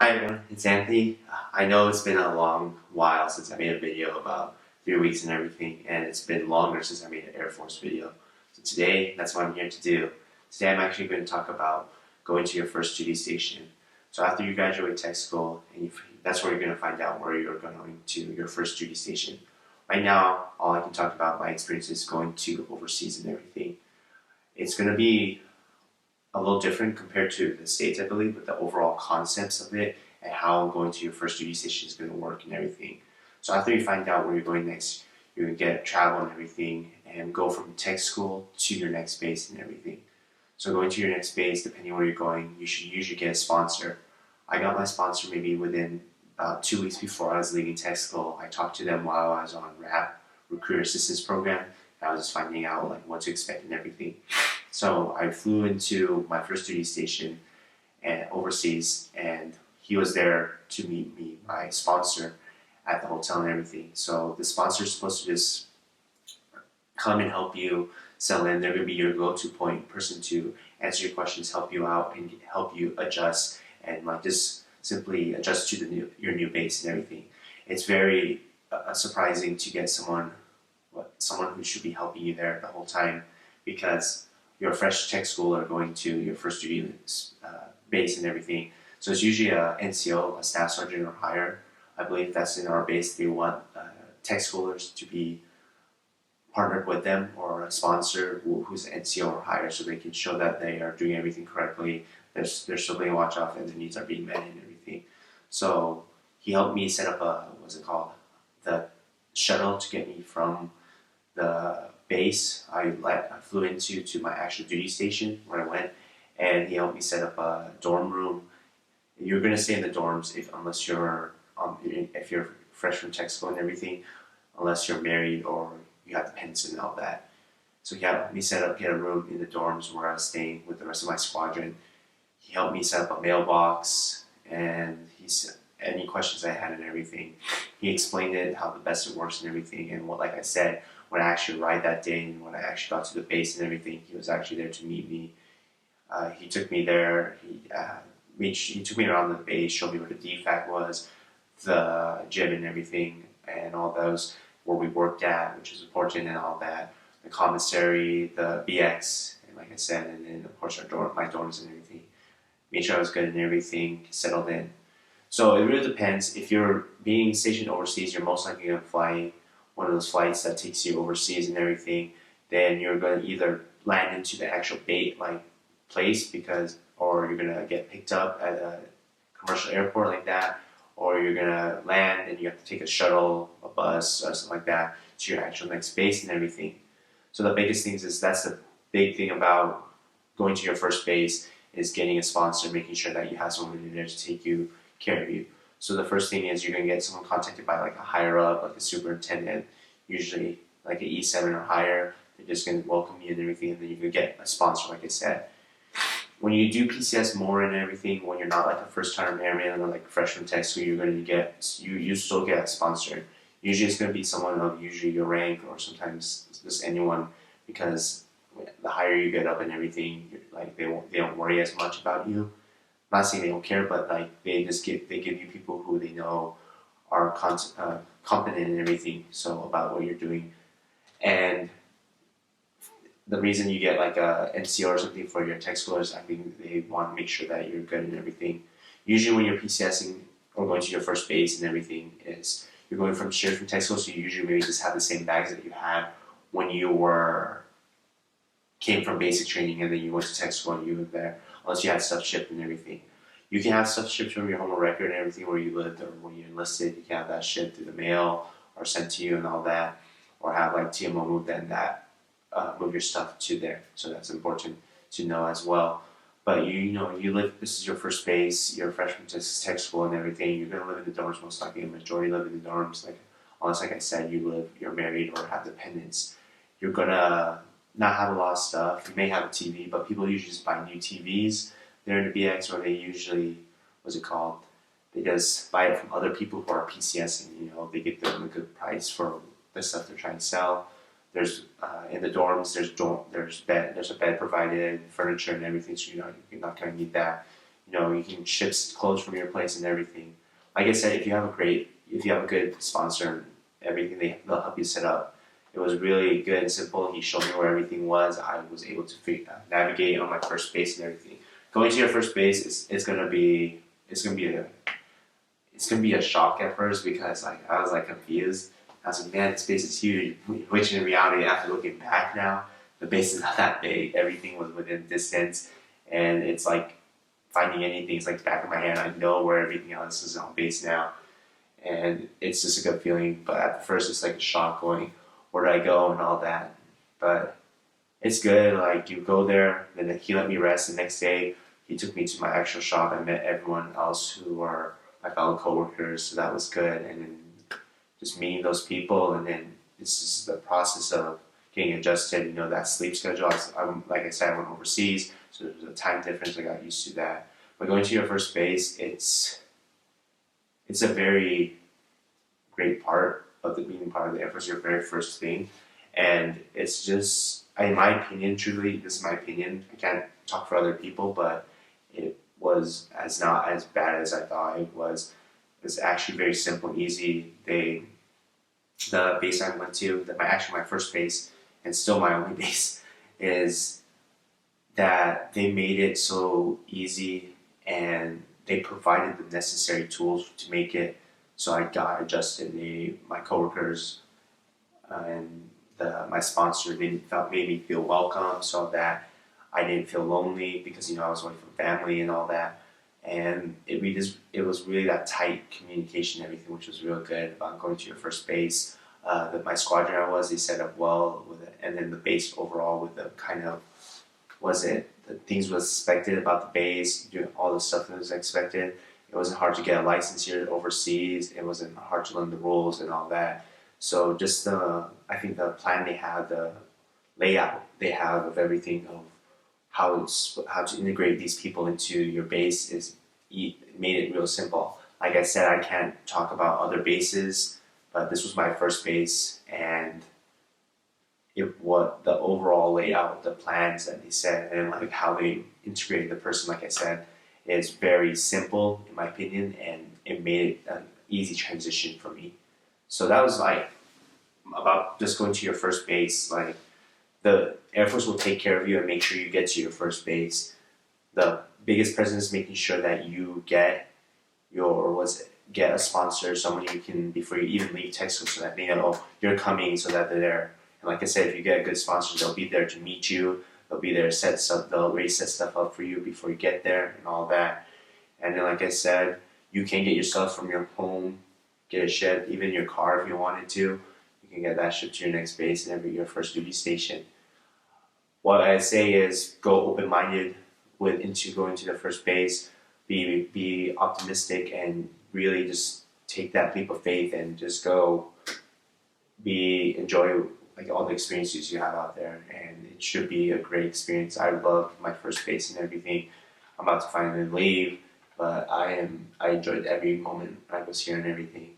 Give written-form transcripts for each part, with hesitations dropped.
Hi everyone, it's Anthony. I know it's been a long while since I made a video about 3 weeks and everything, and it's been longer since I made an Air Force video. So today, that's what I'm here to do. Today I'm actually going to talk about going to your first duty station. So after you graduate tech school, that's where you're going to find out where you're going to your first duty station. Right now, all I can talk about my experiences going to overseas and everything. It's going to be a little different compared to the States, I believe, but the overall concepts of it and how going to your first duty station is going to work and everything. So after you find out where you're going next, you're going to get travel and everything and go from tech school to your next base and everything. So going to your next base, depending where you're going, you should usually get a sponsor. I got my sponsor maybe within about 2 weeks before I was leaving tech school. I talked to them while I was on RAP, Recruiter Assistance Program, and I was just finding out like what to expect and everything. So I flew into my first duty station and overseas, and he was there to meet me, my sponsor, at the hotel and everything. So the sponsor is supposed to just come and help you settle in. They're going to be your go-to point person to answer your questions, help you out, and help you adjust, and like just simply adjust to your new base and everything. It's very surprising to get someone who should be helping you there the whole time, because you're a fresh tech schooler going to your first duty base and everything. So it's usually a NCO, a staff sergeant or higher. I believe that's in our base. They want tech schoolers to be partnered with them or a sponsor who's NCO or higher, so they can show that they are doing everything correctly. They're still being watched off and their needs are being met and everything. So he helped me set up the shuttle to get me from the base I flew into to my actual duty station where I went, and he helped me set up a dorm room. You're gonna stay in the dorms if you're fresh from tech school and everything, unless you're married or you have dependents and all that. So he helped me get a room in the dorms where I was staying with the rest of my squadron. He helped me set up a mailbox, and any questions I had and everything. He explained it, how the best it works and everything, and like I said, when I actually arrived that day and when I actually got to the base and everything, he was actually there to meet me. He took me there. He took me around the base, showed me where the DFAC was, the gym and everything, and all those where we worked at, which is important and all that. The commissary, the BX, and like I said, and then of course my dorms and everything. Made sure I was good and everything, settled in. So it really depends. If you're being stationed overseas, you're most likely going to fly one of those flights that takes you overseas and everything. Then you're going to either land into the actual place or you're going to get picked up at a commercial airport like that, or you're going to land and you have to take a shuttle, a bus, or something like that to your actual next base and everything. So the biggest things is that's the big thing about going to your first base is getting a sponsor, making sure that you have someone in there to take care of you. So the first thing is you're going to get someone contacted by like a higher up, like a superintendent, usually like an E7 or higher. They're just going to welcome you and everything, and then you're going to get a sponsor, like I said. When you do PCS more and everything, when you're not like a first-time airman or like freshman tech school, you're going to you still get a sponsor. Usually it's going to be someone of usually your rank or sometimes just anyone, because the higher you get up and everything, like they don't worry as much about you. Not saying they don't care, but like they give you people who they know are competent in everything. So about what you're doing, and the reason you get like a NCO or something for your tech school is I think they want to make sure that you're good in everything. Usually when you're PCSing or going to your first base and everything is you're going from straight from tech school, so you usually maybe just have the same bags that you had when you came from basic training and then you went to tech school and you lived there, unless you had stuff shipped and everything. You can have stuff shipped from your home record and everything where you lived or when you enlisted. You can have that shipped through the mail or sent to you and all that, or have like TMO move your stuff to there. So that's important to know as well. But this is your first base, you're a freshman to tech school and everything. You're gonna live in the dorms most likely. The majority live in the dorms, unless like I said, you're married or have dependents. You're gonna not have a lot of stuff. You may have a TV, but people usually just buy new TVs. They're in the BX, or they usually, what's it called? They just buy it from other people who are PCSing. They get them a good price for the stuff they're trying to sell. There's in the dorms. There's a bed provided, furniture and everything. So you're not going to need that. You can ship clothes from your place and everything. Like I said, if you have a good sponsor and everything, they'll help you set up. It was really good and simple. He showed me where everything was. I was able to navigate on my first base and everything. Going to your first base it's gonna be a shock at first because I was confused. I was like, man, this base is huge. Which in reality, after looking back now, the base is not that big. Everything was within distance, and it's like finding anything. It's like the back of my hand. I know where everything else is on base now, and it's just a good feeling. But at first, it's like a shock going, where do I go and all that. But it's good. Like you go there, then he let me rest. The next day, he took me to my actual shop. I met everyone else who are my fellow coworkers, so that was good. And then just meeting those people, and then it's just the process of getting adjusted. That sleep schedule. Like I said, I went overseas, so there's a time difference. I got used to that. But going to your first base, it's a very great part of being part of the Air Force. Your very first thing, and it's just, in my opinion, truly, this is my opinion. I can't talk for other people, but it was not as bad as I thought it was. It's actually very simple and easy. The base I went to, my first base, and still my only base, is that they made it so easy and they provided the necessary tools to make it so I got adjusted. My coworkers and my sponsor made me feel welcome, so that I didn't feel lonely because I was away from family and all that. And it was really that tight communication and everything, which was real good about going to your first base. My squadron they set up well with it, and then the base overall with the kind of the things was expected about the base, doing all the stuff that was expected. It wasn't hard to get a license here overseas. It wasn't hard to learn the rules and all that. So just I think the plan they have, the layout they have of everything of how to integrate these people into your base made it real simple. Like I said, I can't talk about other bases, but this was my first base, and what the overall layout, the plans that they set, and how they integrated the person, like I said, is very simple in my opinion, and it made it an easy transition for me. So that was about just going to your first base. The Air Force will take care of you and make sure you get to your first base. The biggest presence is making sure that you get a sponsor, someone you can, before you even leave Texas, so that they know you're coming, so that they're there. And like I said, if you get a good sponsor, they'll be there to meet you. They'll be there they'll already set stuff up for you before you get there and all that. And then, like I said, you can get your stuff from your home, get it shipped, even your car if you wanted to. You can get that shipped to your next base and your first duty station. What I say is go open-minded into going to the first base. Be optimistic and really just take that leap of faith and just go enjoy all the experiences you have out there, and it should be a great experience. I loved my first base and everything. I'm about to finally leave, but I enjoyed every moment I was here and everything.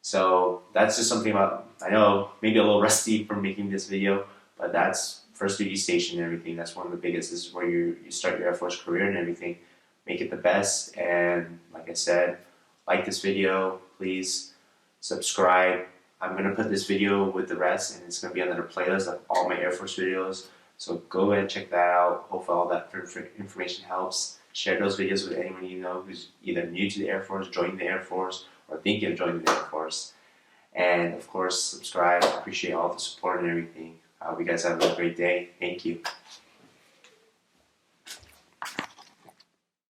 So that's just something about, I know maybe a little rusty from making this video, but that's first duty station and everything. That's one of the biggest. This is where you start your Air Force career and everything. Make it the best, and like I said, like this video, please subscribe. I'm going to put this video with the rest, and it's going to be under the playlist of all my Air Force videos. So go ahead and check that out. Hopefully all that information helps. Share those videos with anyone you know who's either new to the Air Force, joining the Air Force, or thinking of joining the Air Force. And of course, subscribe. I appreciate all the support and everything. I hope you guys have a great day. Thank you.